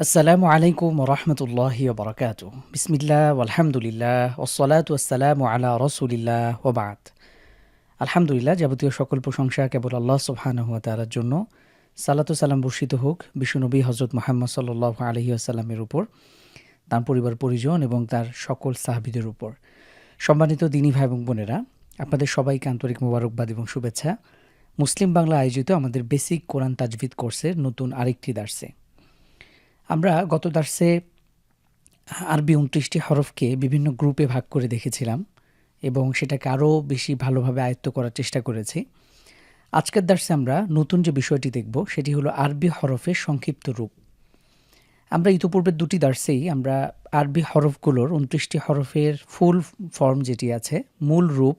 আসসালামু আলাইকুম রহমতুল্লাহি ওবরাকাতু বিসমিল্লাহ আলহামদুলিল্লাহ ওসলাত ওয়াসালামু আলা রসুলিল্লাহ ওবাদ। আলহামদুলিল্লাহ, যাবতীয় সকল প্রশংসা কেবল আল্লাহ সুবহানাহু ওয়া তাআলার জন্য। সালাতু সালাম বর্ষিত হোক বিশ্বনবী হজরত মুহাম্মদ সাল্লাল্লাহু আলাইহি ওয়াসাল্লামের উপর, তার পরিবার পরিজন এবং তার সকল সাহাবীদের উপর। সম্মানিত দিনী ভাই এবং বোনেরা, আপনাদের সবাইকে আন্তরিক মোবারকবাদ এবং শুভেচ্ছা মুসলিম বাংলা আয়োজিত আমাদের বেসিক কোরআন তাজভিদ কোর্সের নতুন আরেকটি দার্সে। আমরা গত দার্সে আরবি ২৯টি হরফকে বিভিন্ন গ্রুপে ভাগ করে দেখেছিলাম এবং সেটাকে আরও বেশি ভালোভাবে আয়ত্ত করার চেষ্টা করেছি। আজকের দার্সে আমরা নতুন যে বিষয়টি দেখব সেটি হলো আরবি হরফের সংক্ষিপ্ত রূপ। আমরা ইতোপূর্বের দুটি দার্সেই আমরা আরবি হরফগুলোর ২৯টি হরফের ফুল ফর্ম যেটি আছে, মূল রূপ,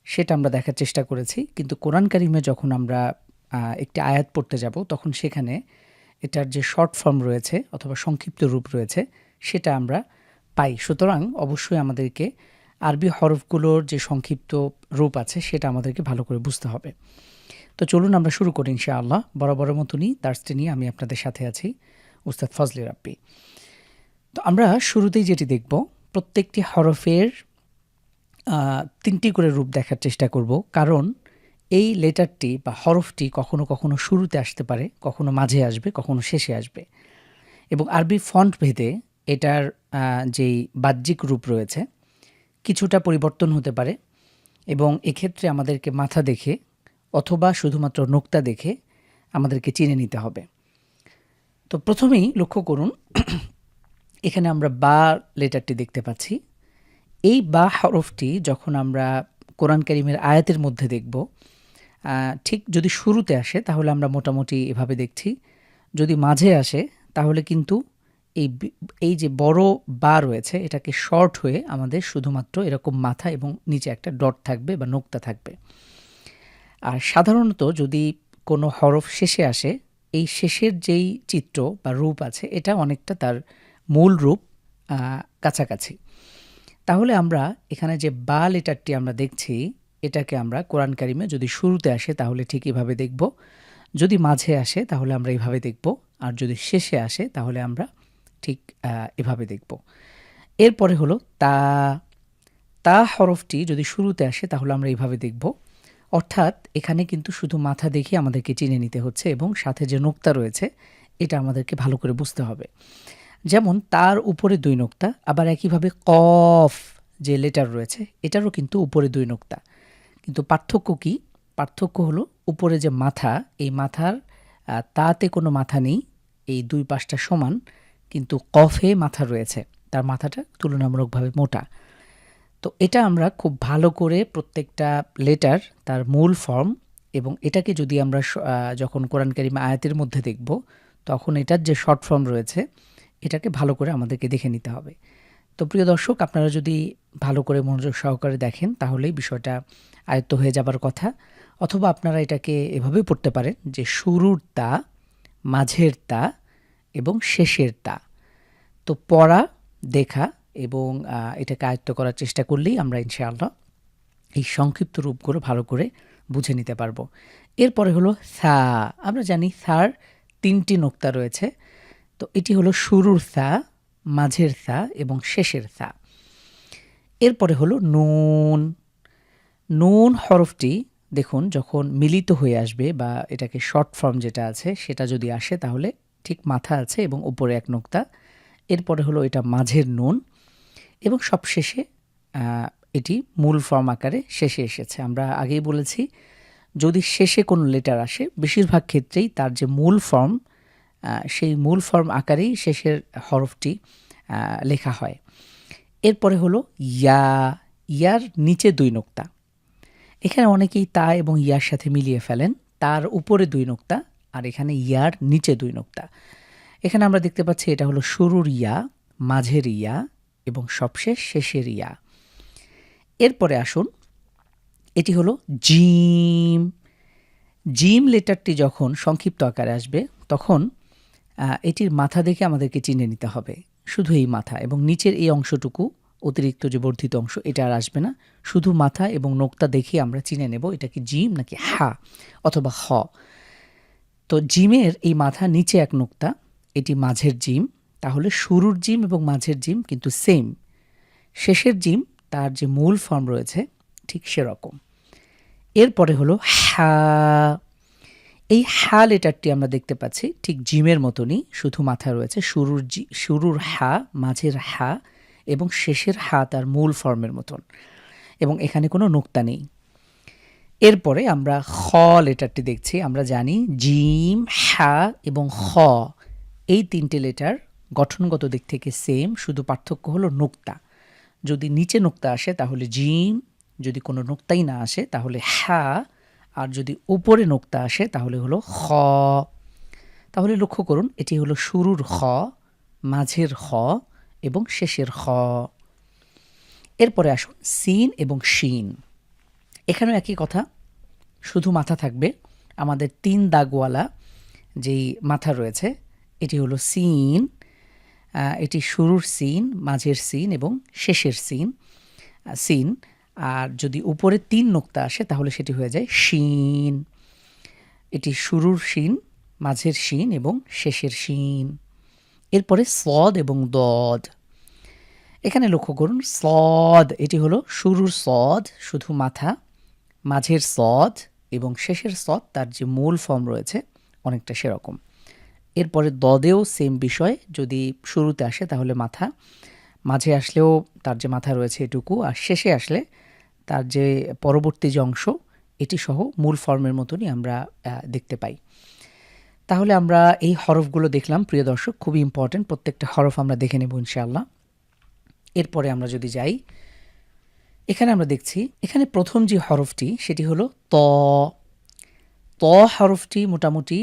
সেটা আমরা দেখার চেষ্টা করেছি। কিন্তু কোরআন কারিমে যখন আমরা একটি আয়াত পড়তে যাব তখন সেখানে এটার যে শর্ট ফর্ম রয়েছে অথবা সংক্ষিপ্ত রূপ রয়েছে সেটা আমরা পাই। সুতরাং অবশ্যই আমাদেরকে আরবি হরফগুলোর যে সংক্ষিপ্ত রূপ আছে সেটা আমাদেরকে ভালো করে বুঝতে হবে। তো চলুন আমরা শুরু করি ইনশাআল্লাহ। বরাবরের মতনই দার্সটি নিয়ে আমি আপনাদের সাথে আছি, উস্তাদ ফজলে রাব্বি। তো আমরা শুরুতেই যেটি দেখব, প্রত্যেকটি হরফের ৩টি করে রূপ দেখার চেষ্টা করব, কারণ এই লেটারটি বা হরফটি কখনো কখনো শুরুতে আসতে পারে, কখনো মাঝে আসবে, কখনো শেষে আসবে। এবং আরবি ফন্ট ভেদে এটার যেই বাহ্যিক রূপ রয়েছে কিছুটা পরিবর্তন হতে পারে এবং এক্ষেত্রে আমাদেরকে মাথা দেখে অথবা শুধুমাত্র নোক্তা দেখে আমাদেরকে চিনে নিতে হবে। তো প্রথমেই লক্ষ্য করুন, এখানে আমরা বা লেটারটি দেখতে পাচ্ছি। এই বা হরফটি যখন আমরা কোরআন কারিমের আয়াতের মধ্যে দেখব, ঠিক যদি শুরুতে আসে তাহলে আমরা মোটামুটি এভাবে দেখছি, যদি মাঝে আসে তাহলে কিন্তু এই যে বড় বা রয়েছে এটাকে শর্ট হয়ে আমাদের শুধুমাত্র এরকম মাথা এবং নিচে একটা ডট থাকবে বা নোক্তা থাকবে। আর সাধারণত যদি কোনো হরফ শেষে আসে, এই শেষের যেই চিত্র বা রূপ আছে এটা অনেকটা তার মূল রূপ কাছাকাছি। তাহলে আমরা এখানে যে বা লেটারটি আমরা দেখছি এটাকে আমরা কোরআন কারিমে যদি শুরুতে আসে তাহলে ঠিক এভাবে দেখব, যদি মাঝে আসে তাহলে আমরা এইভাবে দেখব, আর যদি শেষে আসে তাহলে আমরা ঠিক এভাবে দেখব। এরপরে হলো তা। তা হরফটি যদি শুরুতে আসে তাহলে আমরা এইভাবে দেখব। অর্থাৎ এখানে কিন্তু শুধু মাথা দেখে আমাদেরকে চিনে নিতে হচ্ছে এবং সাথে যে নোক্তা রয়েছে এটা আমাদেরকে ভালো করে বুঝতে হবে। যেমন তার উপরে ২ নোক্তা, আবার একইভাবে কফ যে লেটার রয়েছে এটারও কিন্তু উপরে ২ নোক্তা। কিন্তু পার্থক্য কি? পার্থক্য হলো উপরে যে মাথা, এই মাথার তাতে কোনো মাথা নেই, এই ২ পাশটা সমান, কিন্তু কফে মাথা রয়েছে, তার মাথাটা তুলনামূলকভাবে মোটা। তো এটা আমরা খুব ভালো করে প্রত্যেকটা লেটার তার মূল ফর্ম এবং এটাকে যদি আমরা যখন কোরআন কারিমে আয়াতের মধ্যে দেখব তখন এটার যে শর্ট ফর্ম রয়েছে এটাকে ভালো করে আমাদেরকে দেখে নিতে হবে। তো প্রিয় দর্শক, আপনারা যদি ভালো করে মনোযোগ সহকারে দেখেন তাহলেই বিষয়টা আয়ত্ত হয়ে যাবার কথা। অথবা আপনারা এটাকে এভাবেই পড়তে পারেন যে শুরুর তা, মাঝের তা এবং শেষের তা। তো পড়া, দেখা এবং এটাকে আয়ত্ত করার চেষ্টা করলেই আমরা ইনশাআল্লাহ এই সংক্ষিপ্ত রূপগুলো ভালো করে বুঝে নিতে পারবো। এরপরে হলো সা। আমরা জানি সার ৩টি নোক্তা রয়েছে। তো এটি হলো শুরুর সা, মাঝের সা এবং শেষের সা। এরপরে হলো নুন। নুন হরফটি দেখুন যখন মিলিত হয়ে আসবে বা এটাকে শর্ট ফর্ম যেটা আছে সেটা যদি আসে তাহলে ঠিক মাথা আছে এবং উপরে এক নোক্তা। এরপরে হলো এটা মাঝের নুন এবং সবশেষে এটি মূল ফর্ম আকারে শেষে এসেছে। আমরা আগেই বলেছি যদি শেষে কোনো লেটার আসে বেশিরভাগ ক্ষেত্রেই তার যে মূল ফর্ম সেই মূল ফর্ম আকারেই শেষের হরফটি লেখা হয়। এরপরে হলো ইয়া। ইয়ার নিচে ২ নোক্তা। এখানে অনেকেই তা এবং ইয়ার সাথে মিলিয়ে ফেলেন, তার উপরে ২ নোক্তা আর এখানে ইয়ার নিচে ২ নোক্তা। এখানে আমরা দেখতে পাচ্ছি এটা হলো শুরুর ইয়া, মাঝের ইয়া এবং সবশেষ শেষের ইয়া। এরপরে আসুন, এটি হলো জিম। জিম লেটারটি যখন সংক্ষিপ্ত আকারে আসবে তখন এটির মাথা দেখে আমাদেরকে চিনে নিতে হবে, শুধু এই মাথা এবং নিচের এই অংশটুকু, অতিরিক্ত যে বর্ধিত অংশ এটা আর আসবে না, শুধু মাথা এবং নোক্তা দেখে আমরা চিনে নেব এটা কি জিম নাকি হা অথবা হ। তো জিমের এই মাথা নিচে এক নোক্তা, এটি মাঝের জিম, তাহলে শুরুর জিম এবং মাঝের জিম কিন্তু সেম, শেষের জিম তার যে মূল ফর্ম রয়েছে ঠিক সেরকম। এরপরে হলো হা। এই হা লেটারটি আমরা দেখতে পাচ্ছি ঠিক জিমের মতনই, শুধু মাথায় রয়েছে শুরুর হা, মাঝের হা এবং শেষের হা তার মূল ফর্মের মতন, এবং এখানে কোনো নোক্তা নেই। এরপরে আমরা খ লেটারটি দেখছি। আমরা জানি জিম, হা এবং খ এই তিনটে লেটার গঠনগত দিক থেকে সেম, শুধু পার্থক্য হলো নোক্তা। যদি নিচে নোক্তা আসে তাহলে জিম, যদি কোনো নোক্তাই না আসে তাহলে হা, আর যদি উপরে নোক্তা আসে তাহলে হলো খ। তাহলে লক্ষ্য করুন, এটি হলো শুরুর খ, মাঝের খ এবং শেষের খ। এরপরে আসুন সিন এবং শিন। এখানেও একই কথা, শুধু মাথা থাকবে। আমাদের 3 দাগওয়ালা যেই মাথা রয়েছে এটি হলো সিন, এটি শুরুর সিন, মাঝের সিন এবং শেষের সিন। আর যদি উপরে 3 নোক্তা আসে তাহলে সেটি হয়ে যায় শিন। এটি শুরুর শিন, মাঝের শিন এবং শেষের শিন। এরপরে সদ এবং দদ। এখানে লক্ষ্য করুন, সদ এটি হলো শুরুর সদ, শুধু মাথা, মাঝের সদ এবং শেষের সদ তার যে মূল ফর্ম রয়েছে অনেকটা সেরকম। এরপরে দদেও সেম বিষয়, যদি শুরুতে আসে তাহলে মাথা, মাঝে আসলেও তার যে মাথা রয়েছে এটুকু, আর শেষে আসলে তার যে পরবর্তী যে অংশ এটি সহ মূল ফর্মের মতনই আমরা দেখতে পাই। তাহলে আমরা এই হরফগুলো দেখলাম প্রিয় দর্শক, খুবই ইম্পর্টেন্ট, প্রত্যেকটা হরফ আমরা দেখে নেব ইনশাআল্লাহ। এরপরে আমরা যদি যাই, এখানে আমরা দেখছি এখানে প্রথম যে হরফটি সেটি হলো ত। ত হরফটি মোটামুটি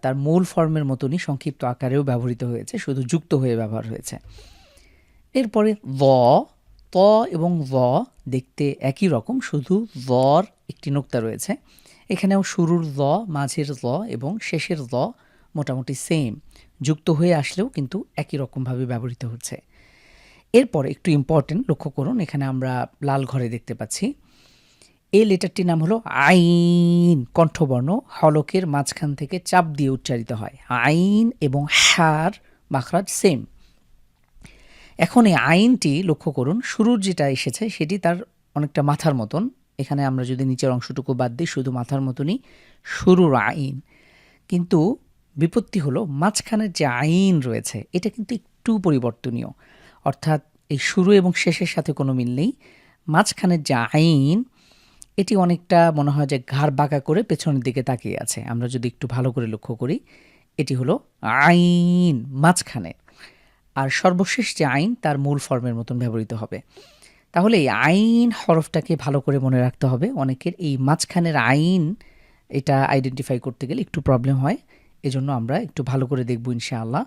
তার মূল ফর্মের মতনই সংক্ষিপ্ত আকারেও ব্যবহৃত হয়েছে, শুধু যুক্ত হয়ে ব্যবহার হয়েছে। এরপরে ভ। ত এবং ভ দেখতে একই রকম, শুধু ভর একটি নোক্তা রয়েছে। এখানেও শুরুর ভ, মাঝের ভ এবং শেষের ভ মোটামুটি সেম, যুক্ত হয়ে আসলেও কিন্তু একই রকমভাবে ব্যবহৃত হচ্ছে। এরপর একটু ইম্পর্টেন্ট, লক্ষ্য করুন এখানে আমরা লাল ঘরে দেখতে পাচ্ছি এই লেটারটির নাম হলো আইন। কণ্ঠবর্ণ হলকের মাঝখান থেকে চাপ দিয়ে উচ্চারিত হয়। আইন এবং হার মাখরাজ সেম। এখন এই আইনটি লক্ষ্য করুন, শুরুর যেটা এসেছে সেটি তার অনেকটা মাথার মতন। এখানে আমরা যদি নিচের অংশটুকু বাদ দিই, শুধু মাথার মতনই শুরুর আইন। কিন্তু বিপত্তি হলো মাঝখানের যে আইন রয়েছে এটা কিন্তু একটু পরিবর্তনীয়, অর্থাৎ এই শুরু এবং শেষের সাথে কোনো মিল নেই। মাঝখানের যে আইন এটি অনেকটা মনে হয় যে ঘাড় বাঁকা করে পেছনের দিকে তাকিয়ে আছে। আমরা যদি একটু ভালো করে লক্ষ্য করি, এটি হলো আইন মাঝখানে, আর সর্বশেষ যে আইন তার মূল ফর্মের মতন ব্যবহৃত হবে। তাহলে এই আইন হরফটাকে ভালো করে মনে রাখতে হবে। অনেকের এই মাঝখানের আইন এটা আইডেন্টিফাই করতে গেলে একটু প্রবলেম হয়, এজন্য আমরা একটু ভালো করে দেখব ইনশাআল্লাহ।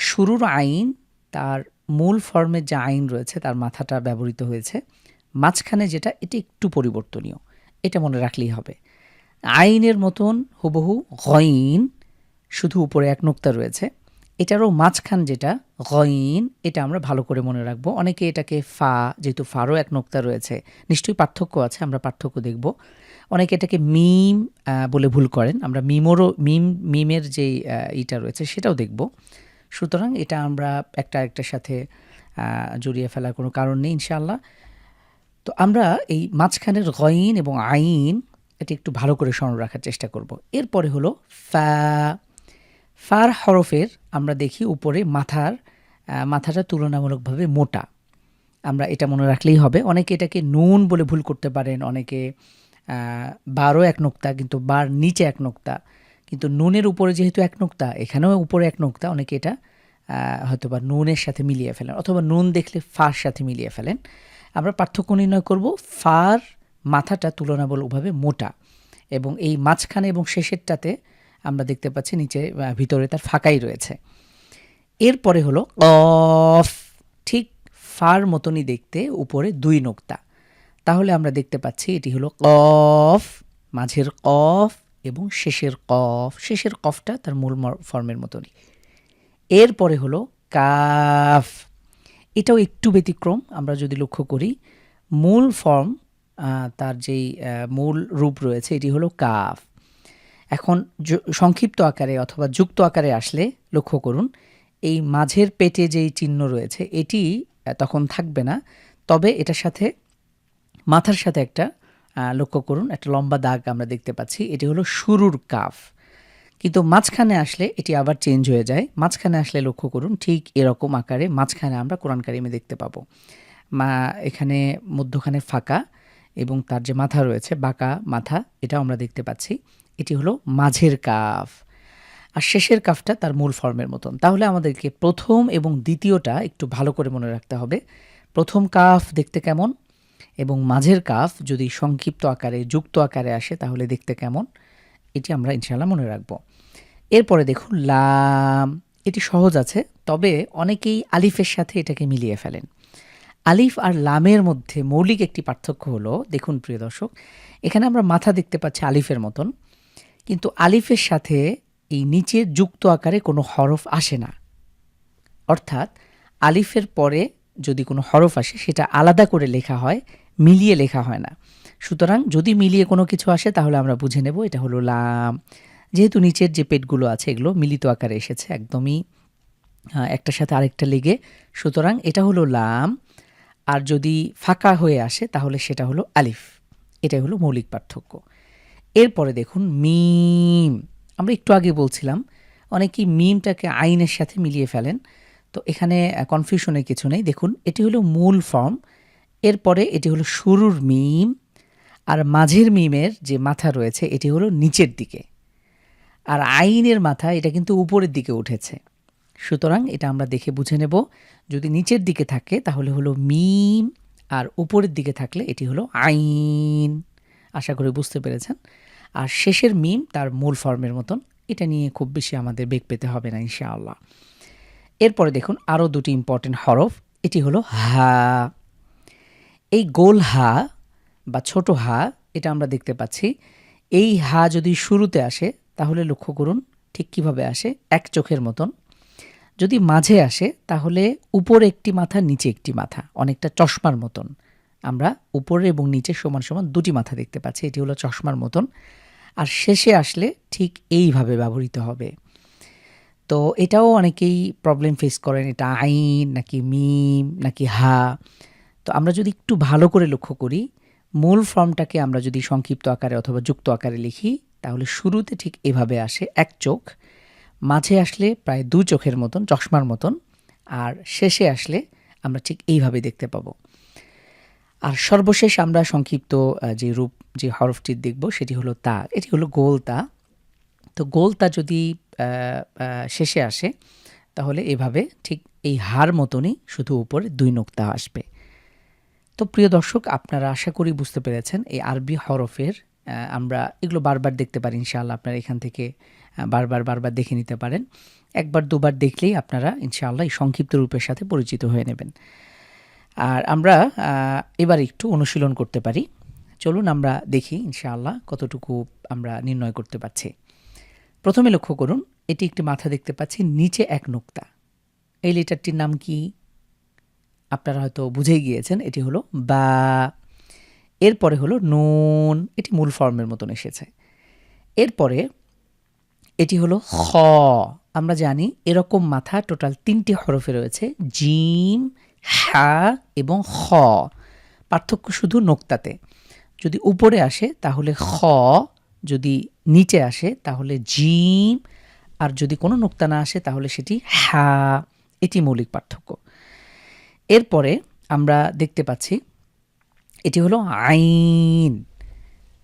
শুরুর আইন তার মূল ফর্মের যে আইন রয়েছে তার মাথাটা ব্যবহৃত হয়েছে, মাঝখানে যেটা এটি একটু পরিবর্তনীয়, এটা মনে রাখলেই হবে। আইনের মতন হুবহু গইন, শুধু উপরে এক নোক্তা রয়েছে। এটারও মাঝখান যেটা গইন, এটা আমরা ভালো করে মনে রাখবো। অনেকে এটাকে ফা, যেহেতু ফারও এক নোক্তা রয়েছে, নিশ্চয়ই পার্থক্য আছে, আমরা পার্থক্য দেখব। অনেকে এটাকে মিম বলে ভুল করেন, আমরা মিমের যেই ইটা রয়েছে সেটাও দেখব। সুতরাং এটা আমরা একটা আরেকটার সাথে জড়িয়ে ফেলার কোনো কারণ নেই ইনশাআল্লাহ। তো আমরা এই মাঝখানের গইন এবং আইন এটি একটু ভালো করে স্মরণ রাখার চেষ্টা করব। এরপরে হলো ফা। ফার হরফের আমরা দেখি উপরে মাথাটা তুলনামূলকভাবে মোটা, আমরা এটা মনে রাখলেই হবে। অনেকে এটাকে নুন বলে ভুল করতে পারেন, অনেকে বারও এক নোক্তা কিন্তু বার নিচে এক নোক্তা, কিন্তু নুনের উপরে যেহেতু এক নোক্তা এখানেও উপরে এক নোক্তা, অনেকে এটা হয়তো বা নুনের সাথে মিলিয়ে ফেলেন, অথবা নুন দেখলে ফার সাথে মিলিয়ে ফেলেন। আমরা পার্থক্য নির্ণয় করব, ফার মাথাটা তুলনামূলকভাবে মোটা এবং এই মাঝখানে এবং শেষেরটাতে আমরা দেখতে পাচ্ছি নিচে ভিতরে তার ফাঁকাই রয়েছে। এরপরে হলো কফ, ঠিক ফার মতনই দেখতে, উপরে 2 নোক্তা। তাহলে আমরা দেখতে পাচ্ছি এটি হলো কফ, মাঝের কফ এবং শেষের কফ। শেষের কফটা তার মূল ফর্মের মতনই। এরপরে হলো কাফ, এটাও একটু ব্যতিক্রম। আমরা যদি লক্ষ্য করি মূল ফর্ম তার যেই মূল রূপ রয়েছে এটি হলো কাফ। এখন সংক্ষিপ্ত আকারে অথবা যুক্ত আকারে আসলে লক্ষ্য করুন এই মাঝের পেটে যেই চিহ্ন রয়েছে এটি তখন থাকবে না, তবে এটার সাথে মাথার সাথে একটা লক্ষ্য করুন, একটা লম্বা দাগ আমরা দেখতে পাচ্ছি, এটি হলো শুরুর কাফ। কিন্তু মাঝখানে আসলে এটি আবার চেঞ্জ হয়ে যায়। মাঝখানে আসলে লক্ষ্য করুন ঠিক এরকম আকারে মাঝখানে আমরা কোরআন কারিমে দেখতে পাবো। এখানে মধ্যখানে ফাঁকা এবং তার যে মাথা রয়েছে বাঁকা মাথা, এটাও আমরা দেখতে পাচ্ছি। এটি হলো মাঝের কাফ। আর শেষের কাফটা তার মূল ফর্মের মতন। তাহলে আমাদেরকে প্রথম এবং দ্বিতীয়টা একটু ভালো করে মনে রাখতে হবে। প্রথম কাফ দেখতে কেমন এবং মাঝের কাফ যদি সংক্ষিপ্ত আকারে যুক্ত আকারে আসে তাহলে দেখতে কেমন, এটি আমরা ইনশাআল্লাহ মনে রাখব। এরপরে দেখুন লাম, এটি সহজ আছে, তবে অনেকেই আলিফের সাথে এটাকে মিলিয়ে ফেলেন। আলিফ আর লামের মধ্যে মৌলিক একটি পার্থক্য হলো, দেখুন প্রিয় দর্শক, এখানে আমরা মাথা দেখতে পাচ্ছি আলিফের মতন, কিন্তু আলিফের সাথে এই নিচের যুক্ত আকারে কোনো হরফ আসে না। অর্থাৎ আলিফের পরে যদি কোনো হরফ আসে সেটা আলাদা করে লেখা হয়, মিলিয়ে লেখা হয় না। সুতরাং যদি মিলিয়ে কোনো কিছু আসে তাহলে আমরা বুঝে নেব এটা হলো লাম। যেহেতু নিচের যে পেটগুলো আছে এগুলো মিলিত আকারে এসেছে, একদমই একটার সাথে আরেকটা লেগে, সুতরাং এটা হলো লাম। আর যদি ফাঁকা হয়ে আসে তাহলে সেটা হলো আলিফ। এটাই হলো মৌলিক পার্থক্য। এরপরে দেখুন মিম, আমরা একটু আগে বলছিলাম অনেকেই মিমটাকে আইনের সাথে মিলিয়ে ফেলেন, তো এখানে কনফিউশনের কিছু নেই। দেখুন এটি হলো মূল ফর্ম, এরপরে এটি হলো শুরুর মিম, আর মাঝের মিমের যে মাথা রয়েছে এটি হলো নিচের দিকে, আর আইনের মাথা এটা কিন্তু উপরের দিকে উঠেছে। সুতরাং এটা আমরা দেখে বুঝে নেব, যদি নিচের দিকে থাকে তাহলে হলো মিম, আর উপরের দিকে থাকলে এটি হলো আইন। আশা করি বুঝতে পেরেছেন। আর শেষের মিম তার মূল ফর্মের মতন, এটা নিয়ে খুব বেশি আমাদের বেগ পেতে হবে না ইনশাআল্লাহ। এরপরে দেখুন আরও দুটি ইম্পর্টেন্ট হরফ, এটি হলো হা। এই গোল হা বা ছোট হা, এটা আমরা দেখতে পাচ্ছি। এই হা যদি শুরুতে আসে তাহলে লক্ষ্য করুন ঠিক কিভাবে আসে, এক চোখের মতন। যদি মাঝে আসে তাহলে উপরে একটি মাথা নিচে একটি মাথা, অনেকটা চশমার মতন। আমরা উপরে এবং নিচে সমান সমান দুটি মাথা দেখতে পাচ্ছি, এটি হলো চশমার মতন। আর শেষে আসলে ঠিক এইভাবে ব্যবহৃত হবে। তো এটাও অনেকেই প্রবলেম ফেস করেন, এটা আইন নাকি মিম নাকি হা। তো আমরা যদি একটু ভালো করে লক্ষ্য করি, মূল ফর্মটাকে আমরা যদি সংক্ষিপ্ত আকারে অথবা যুক্ত আকারে লিখি তাহলে শুরুতে ঠিক এভাবে আসে এক চোখ, মাঝে আসলে প্রায় দু চোখের মতন চশমার মতন, আর শেষে আসলে আমরা ঠিক এইভাবে দেখতে পাবো। আর সর্বশেষ আমরা সংক্ষিপ্ত যে হরফটি দেখব সেটি হলো তা, এটি হলো গোল তা। তো গোল তা যদি শেষে আসে তাহলে এভাবে ঠিক এই হার মতনই, শুধু উপরে দুই নোক্তা আসবে। তো প্রিয় দর্শক, আপনারা আশা করি বুঝতে পেরেছেন এই আরবি হরফের আমরা এগুলো বারবার দেখতে পারি ইনশাআল্লাহ। আপনারা এখান থেকে বারবার দেখে নিতে পারেন। একবার দুবার দেখলেই আপনারা ইনশাআল্লাহ এই সংক্ষিপ্ত রূপের সাথে পরিচিত হয়ে নেবেন। আর আমরা এবার একটু অনুশীলন করতে পারি। চলুন আমরা দেখি ইনশাআল্লাহ কতটুকু আমরা নির্ণয় করতে পারছি। প্রথমে লক্ষ্য করুন, এটি একটি মাথা দেখতে পাচ্ছি, নিচে এক নোক্তা। এই লেটারটির নাম কি? আপনারা হয়তো বুঝেই গিয়েছেন, এটি হলো বা। এরপরে হলো নুন, এটি মূল ফর্মের মতন এসেছে। এরপরে এটি হলো খ। আমরা জানি এরকম মাথা টোটাল 3টি হরফে রয়েছে, জিম, হা এবং খ। পার্থক্য শুধু নোক্তাতে। যদি উপরে আসে তাহলে খ, যদি নিচে আসে তাহলে জিম, আর যদি কোনো নোক্তা না আসে তাহলে সেটি হা। এটি মৌলিক পার্থক্য। এরপরে আমরা দেখতে পাচ্ছি এটি হলো আইন।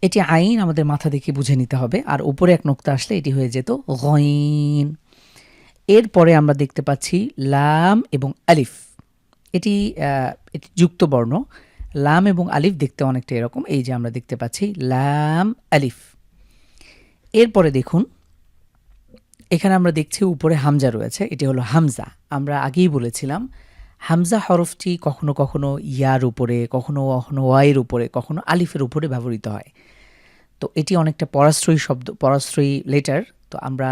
এটি আইন আমাদের মাথা দেখে বুঝে নিতে হবে, আর উপরে এক নোক্তা আসলে এটি হয়ে যেত গইন। এরপরে আমরা দেখতে পাচ্ছি লাম এবং আলিফ। এটি যুক্ত বর্ণ। লাম এবং আলিফ দেখতে অনেকটা এরকম, এই যে আমরা দেখতে পাচ্ছি লাম আলিফ। এরপরে দেখুন এখানে আমরা দেখছি উপরে হামজা রয়েছে, এটি হলো হামজা। আমরা আগেই বলেছিলাম হামজা হরফটি কখনো কখনো ইয়ার উপরে, কখনো কখনো ওয়াইয়ের উপরে, কখনো আলিফের উপরে ব্যবহৃত হয়। তো এটি অনেকটা পরাশ্রয়ী শব্দ, পরাশ্রয়ী লেটার। তো আমরা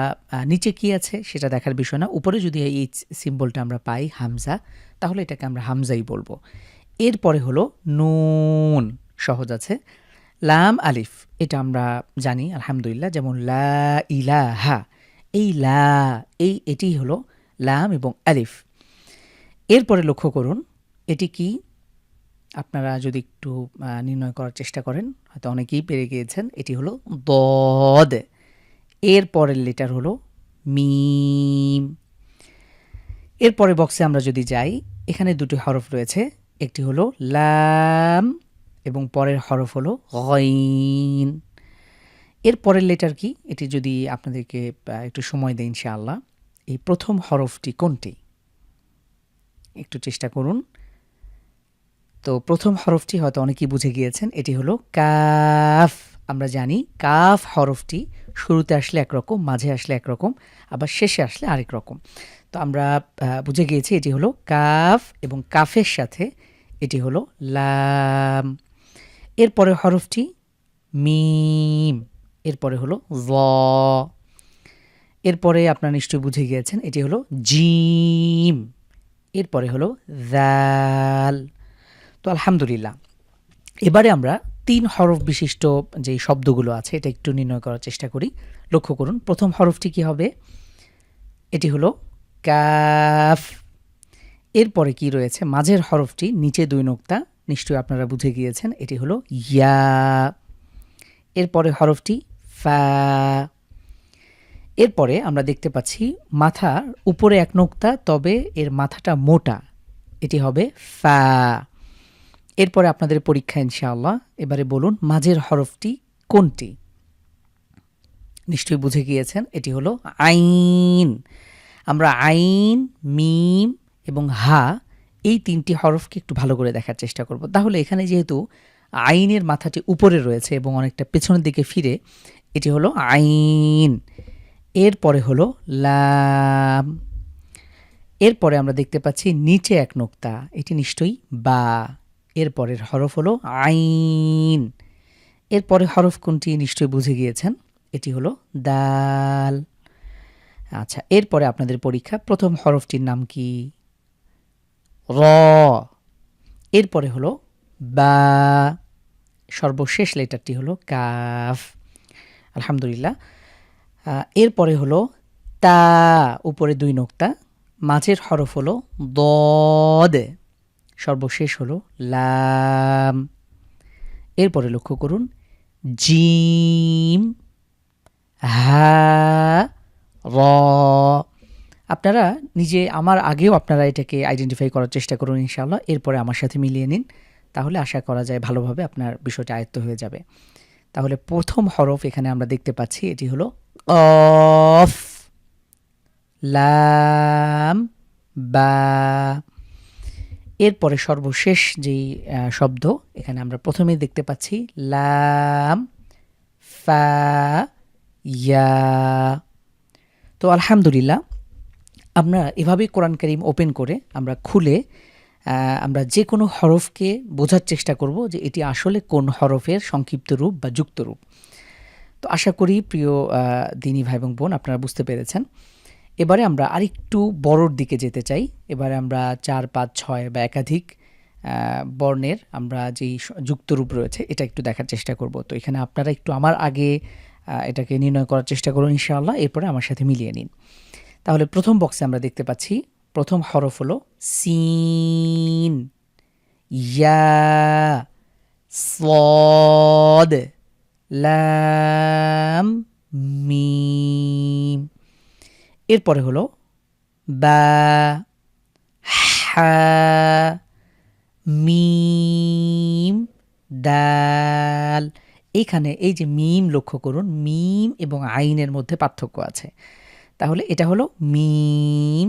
নিচে কি আছে সেটা দেখার বিষয় না, উপরে যদি এই সিম্বলটা আমরা পাই হামজা, তাহলে এটাকে আমরা হামজাই বলবো। এরপরে হলো নুন, সহজ আছে। লাম আলিফ, এটা আমরা জানি আলহামদুলিল্লাহ, যেমন লা ইলাহা, এই লা, এটি হলো লাম এবং আলিফ। এরপরে লক্ষ্য করুন এটি কি, আপনারা যদি একটু নির্ণয় করার চেষ্টা করেন হয়তো অনেকেই পেরে গিয়েছেন। এটি হলো দদ। এর পরের লেটার হলো মিম। এরপরে বক্সে আমরা যদি যাই, এখানে দুটি হরফ রয়েছে, একটি হলো লাম এবং পরের হরফ হলো গইন। এর পরের লেটার কি, এটি যদি আপনাদেরকে একটু সময় দেয় ইনশাআল্লাহ, এই প্রথম হরফটি কোনটি একটু চেষ্টা করুন। তো প্রথম হরফটি হয়তো অনেকেই বুঝে গিয়েছেন, এটি হলো কাফ। আমরা জানি কাফ হরফটি শুরুতে আসলে একরকম, মাঝে আসলে একরকম, আবার শেষে আসলে আরেক রকম। তো আমরা বুঝে গিয়েছি এটি হলো কাফ এবং কাফের সাথে এটি হলো লাম। এরপরে হরফটি মিম, এরপরে হলো য। এরপরে আপনারা নিশ্চয়ই বুঝে গিয়েছেন এটি হলো জিম, এরপরে হলো দাল। তো আলহামদুলিল্লাহ, এবারে আমরা ৩ হরফ বিশিষ্ট যে শব্দগুলো আছে এটা একটু নির্ণয় করার চেষ্টা করি। লক্ষ্য করুন প্রথম হরফটি কি হবে, এটি হলো কাফ। এরপরে কি রয়েছে, মাঝের হরফটি নিচে ২ নোক্তা, নিশ্চয়ই আপনারা বুঝে গিয়েছেন এটি হলো ইয়া। এরপরে হরফটি ফা। এরপরে আমরা দেখতে পাচ্ছি মাথার উপরে ১ নোক্তা, তবে এর মাথাটা মোটা, এটি হবে ফা। এরপরে আপনাদের পরীক্ষা ইনশাআল্লাহ। এবারে বলুন মাঝের হরফটি কোনটি, নিশ্চয়ই বুঝে গিয়েছেন এটি হলো আইন। আমরা আইন, মিম এবং হা এই ৩টি হরফকে একটু ভালো করে দেখার চেষ্টা করব। তাহলে এখানে যেহেতু আইনের মাথাটি উপরে রয়েছে এবং অনেকটা পেছনের দিকে ফিরে, এটি হলো আইন। এরপরে হলো লাম। এরপরে আমরা দেখতে পাচ্ছি নিচে ১ নোক্তা, এটি নিশ্চয়ই বা। এরপরের হরফ হলো আইন। এরপরে হরফ কোনটি নিশ্চয়ই বুঝে গিয়েছেন, এটি হলো দাল। আচ্ছা, এরপরে আপনাদের পরীক্ষা, প্রথম হরফটির নাম কি, র। এরপরে হলো বা, সর্বশেষ লেটারটি হলো কাফ। আলহামদুলিল্লাহ। এরপরে হলো তা, উপরে ২ নোক্তা, মাঝের হরফ হলো দদ, সর্বশেষ হলো লাম। এরপরে লক্ষ্য করুন জিম, হা, র। আপনারা নিজে আমার আগেও আপনারা এটাকে আইডেন্টিফাই করার চেষ্টা করুন ইনশাআল্লাহ। এরপরে আমার সাথে মিলিয়ে নিন, তাহলে আশা করা যায় ভালোভাবে আপনার বিষয়টা আয়ত্ত হয়ে যাবে। তাহলে প্রথম হরফ এখানে আমরা দেখতে পাচ্ছি এটি হলো কফ, লাম, বা। এরপরে সর্বশেষ যেই শব্দ এখানে আমরা প্রথমেই দেখতে পাচ্ছি লাম, ফা, ইয়া। তো আলহামদুলিল্লাহ, আমরা এভাবেই কোরআন কারীম ওপেন করে আমরা খুলে আমরা যে কোনো হরফকে বোঝার চেষ্টা করব যে এটি আসলে কোন হরফের সংক্ষিপ্ত রূপ বা যুক্ত রূপ। তো আশা করি প্রিয় দিনী ভাই এবং বোন আপনারা বুঝতে পেরেছেন। এবারে আমরা আরেকটু বড়র দিকে যেতে চাই। এবারে আমরা ৪, ৫, ৬ বা একাধিক বর্ণের আমরা যেই যুক্ত রূপ রয়েছে এটা একটু দেখার চেষ্টা করব। তো এখানে আপনারা একটু আমার আগে এটাকে নির্ণয় করার চেষ্টা করুন ইনশাআল্লাহ, এরপরে আমার সাথে মিলিয়ে নিন। তাহলে প্রথম বক্সে আমরা দেখতে পাচ্ছি প্রথম হরফ হলো সিন, ইয়া, صاد, লাম, মিম। এরপরে হলো বা, হা, মিম, দাল। এইখানে এই যে মিম লক্ষ্য করুন, মিম এবং আইনের মধ্যে পার্থক্য আছে। তাহলে এটা হলো মিম,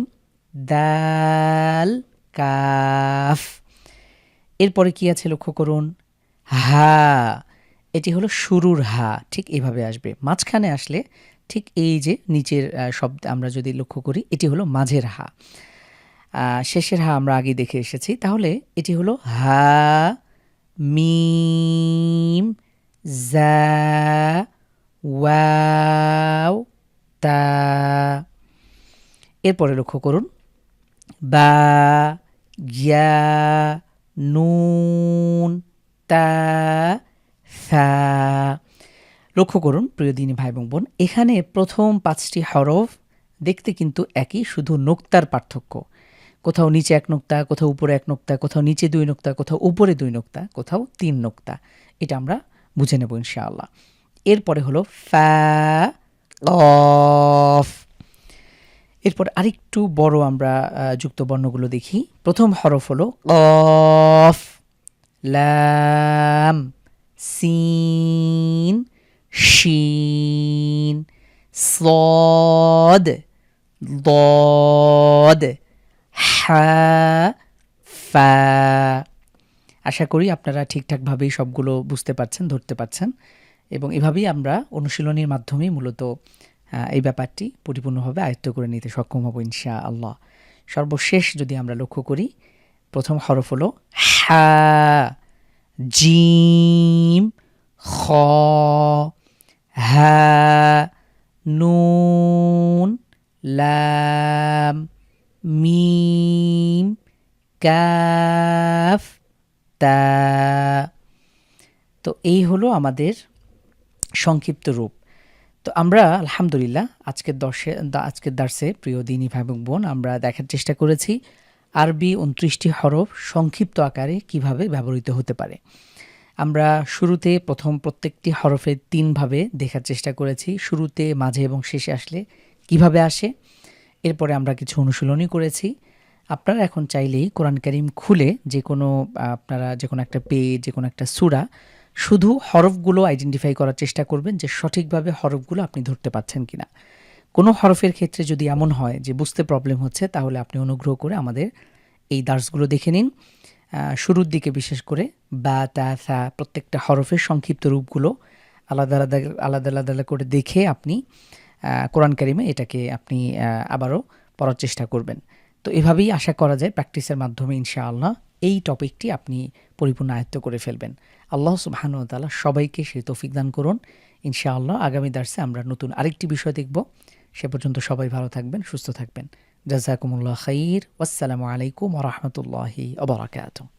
দাল, কাফ। এরপরে কি আছে লক্ষ্য করুন, হা। এটি হলো শুরুর হা, ঠিক এইভাবে আসবে। মাঝখানে আসলে ঠিক এই যে নিচের শব্দ আমরা যদি লক্ষ্য করি, এটি হলো মাঝের হা। শেষের হা আমরা আগে দেখে এসেছি। তাহলে এটি হলো হা, মিম, জা, ওয়াও, তা। এরপরে লক্ষ্য করুন বা, ইয়া, নুন, তা, সা। লক্ষ্য করুন প্রিয় দিনী ভাই এবং বোন, এখানে প্রথম ৫টি হরফ দেখতে কিন্তু একই, শুধু নোক্তার পার্থক্য। কোথাও নিচে ১ নোক্তা, কোথাও উপরে ১ নোক্তা, কোথাও নিচে ২ নোক্তা, কোথাও উপরে ২ নোক্তা, কোথাও ৩ নোক্তা। এটা আমরা বুঝে নেব ইনশাআল্লাহ। এরপরে হলো ফা, কফ। এরপর আরেকটু বড় আমরা যুক্ত বর্ণগুলো দেখি। প্রথম হরফ হলো কফ, লাম, সিন, শিন, صاد ضاد হা, ফা। আশা করি আপনারা ঠিকঠাকভাবেই সবগুলো বুঝতে পারছেন, ধরতে পারছেন, এবং এভাবেই আমরা অনুশীলনীর মাধ্যমে মূলত এই ব্যাপারটি পরিপূর্ণভাবে আয়ত্ত করে নিতে সক্ষম হব ইনশাআল্লাহ। সর্বশেষ যদি আমরা লক্ষ্য করি, প্রথম হরফ হলো হা, জিম, খ, হা, নুন, লাম, মিম, কাফ, তা। তো এই হলো আমাদের সংক্ষিপ্ত রূপ। তো আমরা আলহামদুলিল্লাহ আজকের দার্সে প্রিয় দিনী ভাই এবং বোন, আমরা দেখার চেষ্টা করেছি আরবি ২৯টি হরফ সংক্ষিপ্ত আকারে কিভাবে ব্যবহৃত হতে পারে। আমরা শুরুতে প্রত্যেকটি হরফে ৩ ভাবে দেখার চেষ্টা করেছি, শুরুতে, মাঝে এবং শেষে আসলে কিভাবে আসে। এরপরে আমরা কিছু অনুশীলনী করেছি। আপনারা এখন চাইলেই কোরআন কারীম খুলে আপনারা যে কোনো একটা পেজ, যে কোনো একটা সূরা, শুধু হরফগুলো আইডেন্টিফাই করার চেষ্টা করবেন যে সঠিকভাবে হরফগুলো আপনি ধরতে পাচ্ছেন কিনা। কোনো হরফের ক্ষেত্রে যদি এমন হয় যে বুঝতে প্রবলেম হচ্ছে, তাহলে আপনি অনুগ্রহ করে আমাদের এই দার্সগুলো দেখে নিন। শুরুর দিকে বিশেষ করে বা, তা, সা প্রত্যেকটা হরফের সংক্ষিপ্ত রূপগুলো আলাদা করে দেখে আপনি কোরআন কারিমে এটাকে আপনি আবারও পড়ার চেষ্টা করবেন। তো এভাবেই আশা করা যায় প্র্যাকটিসের মাধ্যমে ইনশাআল্লাহ এই টপিকটি আপনি পরিপূর্ণ আয়ত্ত করে ফেলবেন। আল্লাহ সুবহানাহু ওয়া তাআলা সবাইকে সেই তৌফিক দান করুন। ইনশাআল্লাহ আগামী দার্সে আমরা নতুন আরেকটি বিষয় দেখব। সে পর্যন্ত সবাই ভালো থাকবেন, সুস্থ থাকবেন। জাযাকুমুল্লাহ খাইর। ওয়াসসালামু আলাইকুম ওয়া রাহমাতুল্লাহি ওয়া বারাকাতুহু।